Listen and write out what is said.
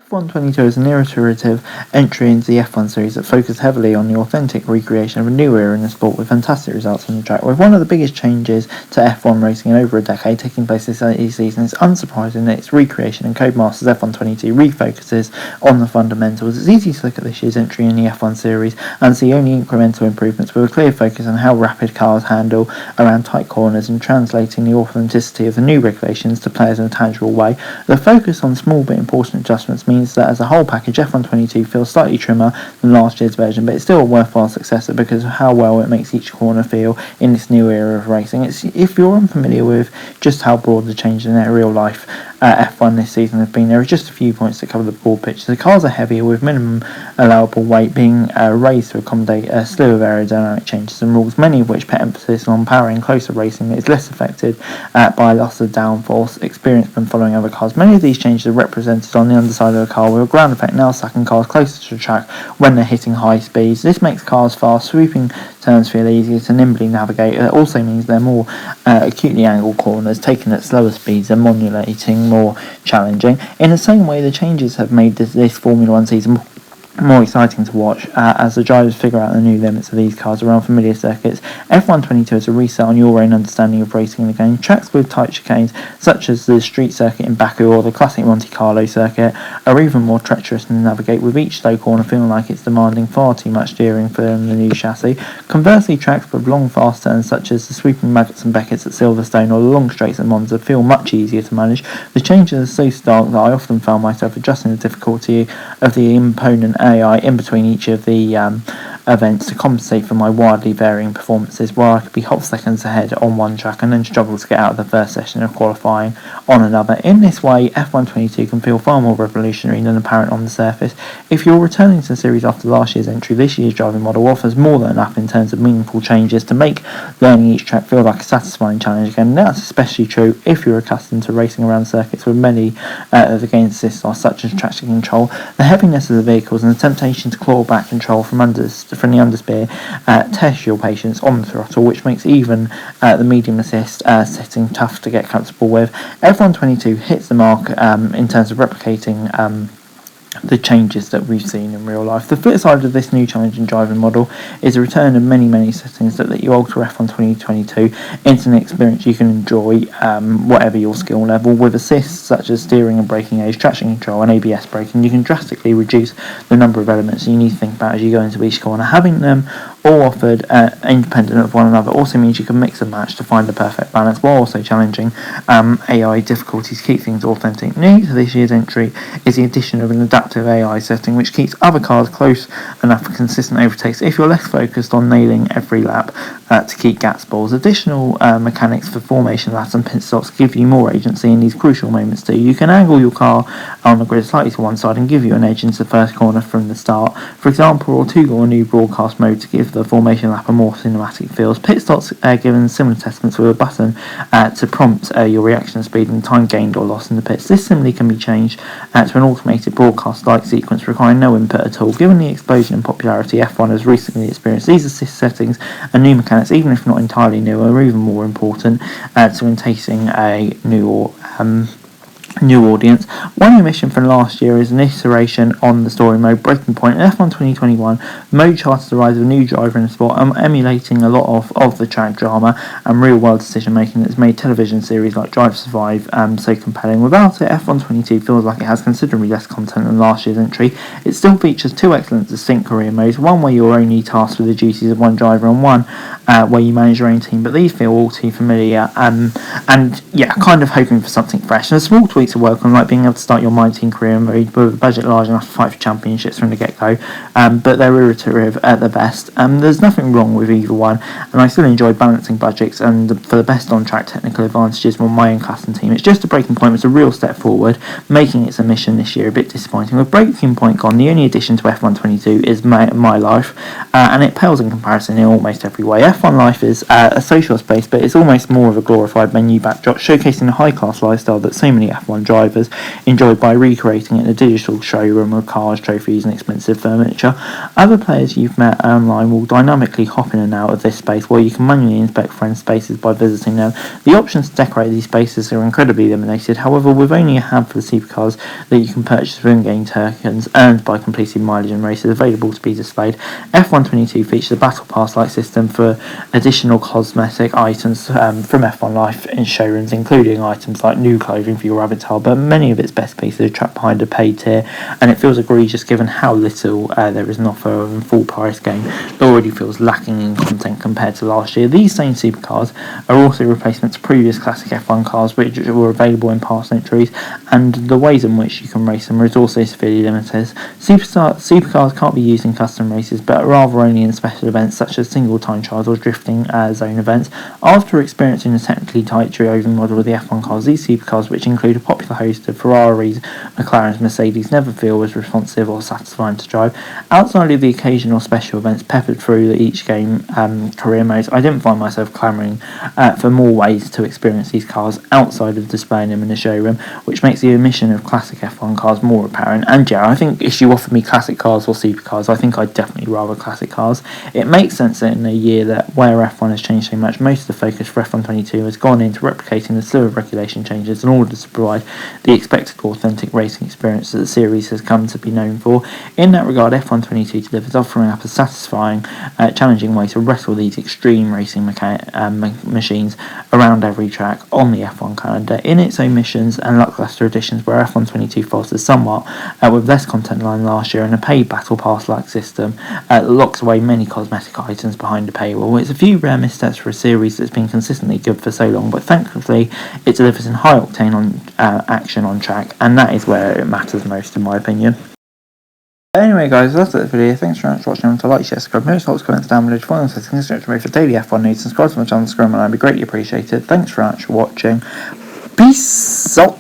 F122 is an iterative entry into the F1 series that focused heavily on the authentic recreation of a new era in the sport with fantastic results on the track. With one of the biggest changes to F1 racing in over a decade taking place this season, it's unsurprising that its recreation and Codemasters F122 refocuses on the fundamentals. It's easy to look at this year's entry in the F1 series and see only incremental improvements with a clear focus on how rapid cars handle around tight corners and translating the authenticity of the new regulations to players in a tangible way. The focus on small but important adjustments means that as a whole package, F122 feels slightly trimmer than last year's version, but it's still a worthwhile successor because of how well it makes each corner feel in this new era of racing. If you're unfamiliar with just how broad the changes in their real life F1 this season have been, there are just a few points to cover the broad picture. The cars are heavier, with minimum allowable weight being raised to accommodate a slew of aerodynamic changes and rules, many of which put emphasis on powering closer racing that is less affected by loss of downforce experienced when following other cars. Many of these changes are represented on the underside of the car, with a ground effect now sucking cars closer to the track when they're hitting high speeds. This makes cars fast, swooping turns feel easier to nimbly navigate. It also means they're more acutely angled corners, taken at slower speeds and modulating more challenging. In the same way, the changes have made this Formula 1 season more exciting to watch as the drivers figure out the new limits of these cars around familiar circuits. F122 is a reset on your own understanding of racing in the game. Tracks with tight chicanes, such as the street circuit in Baku or the classic Monte Carlo circuit, are even more treacherous to navigate, with each slow corner feeling like it's demanding far too much steering from the new chassis. Conversely, tracks with long fast turns, such as the sweeping Maggots and Beckett's at Silverstone or the long straights at Monza, feel much easier to manage. The changes are so stark that I often found myself adjusting the difficulty of the imponent AI in between each of the events to compensate for my wildly varying performances, where I could be hot seconds ahead on one track and then struggle to get out of the first session of qualifying on another. In this way, F122 can feel far more revolutionary than apparent on the surface. If you're returning to the series after last year's entry, this year's driving model offers more than enough in terms of meaningful changes to make learning each track feel like a satisfying challenge again. And that's especially true if you're accustomed to racing around circuits with many of the gain assists such as traction control. The heaviness of the vehicles and the temptation to claw back control from the understeer test your patience on the throttle, which makes even the medium assist setting tough to get comfortable with. F122 hits the mark in terms of replicating the changes that we've seen in real life. The flip side of this new challenging driving model is a return of many settings that let you alter F1 2022 into an experience you can enjoy whatever your skill level. With assists such as steering and braking aids, traction control and ABS braking, you can drastically reduce the number of elements you need to think about as you go into each corner. Having them all offered independent of one another also means you can mix and match to find the perfect balance, while also challenging AI difficulties to keep things authentic. New to this year's entry is the addition of an adaptive AI setting which keeps other cars close enough for consistent overtakes if you're less focused on nailing every lap to keep gap balls. Additional mechanics for formation laps and pit stops give you more agency in these crucial moments too. You can angle your car on the grid slightly to one side and give you an edge into the first corner from the start, for example, or a new broadcast mode to give the formation lap a more cinematic feel. Pit stops are given similar testments with a button to prompt your reaction speed and time gained or lost in the pits. This similarly can be changed to an automated broadcast-like sequence requiring no input at all. Given the explosion in popularity F1 has recently experienced, these assist settings and new mechanics, even if not entirely new, are even more important to enticing a new audience. One omission from last year is an iteration on the story mode Breaking Point. In F1 2021, mode charted the rise of a new driver in the sport, emulating a lot of the track drama and real-world decision-making that's made television series like Drive to Survive so compelling. Without it, F1 22 feels like it has considerably less content than last year's entry. It still features two excellent distinct career modes, one where you're only tasked with the duties of one driver and one where you manage your own team, but these feel all too familiar and kind of hoping for something fresh. And a small tweak to work on, like being able to start your My Team career mode with a budget large enough to fight for championships from the get-go, but they're iterative at the best. There's nothing wrong with either one, and I still enjoy balancing budgets and for the best on-track technical advantages on my own custom team. It's just a Breaking Point was a real step forward, making its omission this year a bit disappointing. With Breaking Point gone, the only addition to F122 is My Life, and it pales in comparison in almost every way. F1 Life is a social space, but it's almost more of a glorified menu backdrop, showcasing the high-class lifestyle that so many F1 drivers enjoy by recreating it in a digital showroom of cars, trophies and expensive furniture. Other players you've met online will dynamically hop in and out of this space, while you can manually inspect friends' spaces by visiting them. The options to decorate these spaces are incredibly limited, however, with only a handful of supercars that you can purchase through in-game tokens earned by completing mileage and races available to be displayed. F122 features a Battle Pass-like system for additional cosmetic items from F1 Life in showrooms, including items like new clothing for your avatar, but many of its best pieces are trapped behind a paid tier, and it feels egregious given how little there is an offer of a full-price game that already feels lacking in content compared to last year. These same supercars are also replacements to previous classic F1 cars which were available in past entries, and the ways in which you can race them is also severely limited. Supercars can't be used in custom races, but rather only in special events such as single time trials or drifting zone events. After experiencing the technically tight driven model of the F1 cars, these supercars, which include a popular host of Ferraris, McLarens, Mercedes, never feel as responsive or satisfying to drive. Outside of the occasional special events peppered through each game career modes, I didn't find myself clamouring for more ways to experience these cars outside of displaying them in a showroom, which makes the omission of classic F1 cars more apparent. And yeah, I think if you offered me classic cars or supercars, I think I'd definitely rather classic cars. It makes sense that in a year that where F1 has changed so much, most of the focus for F122 has gone into replicating the slew of regulation changes in order to provide the expected authentic racing experience that the series has come to be known for. In that regard, F122 delivers, offering up a satisfying, challenging way to wrestle these extreme racing machines around every track on the F1 calendar. In its omissions and lackluster additions, where F122 falters somewhat with less content than last year and a paid battle pass-like system locks away many cosmetic items behind a paywall. It's a few rare missteps for a series that's been consistently good for so long, but thankfully it delivers in high octane on action on track, and that is where it matters most in my opinion. Anyway guys, that's it for the video. Thanks very much for watching. Remember to like, share, subscribe, notice, helps, comments down below, follow us, subscribe to me for daily F1 news, subscribe to my channel, and I'd be greatly appreciated. Thanks very much for watching. Peace out.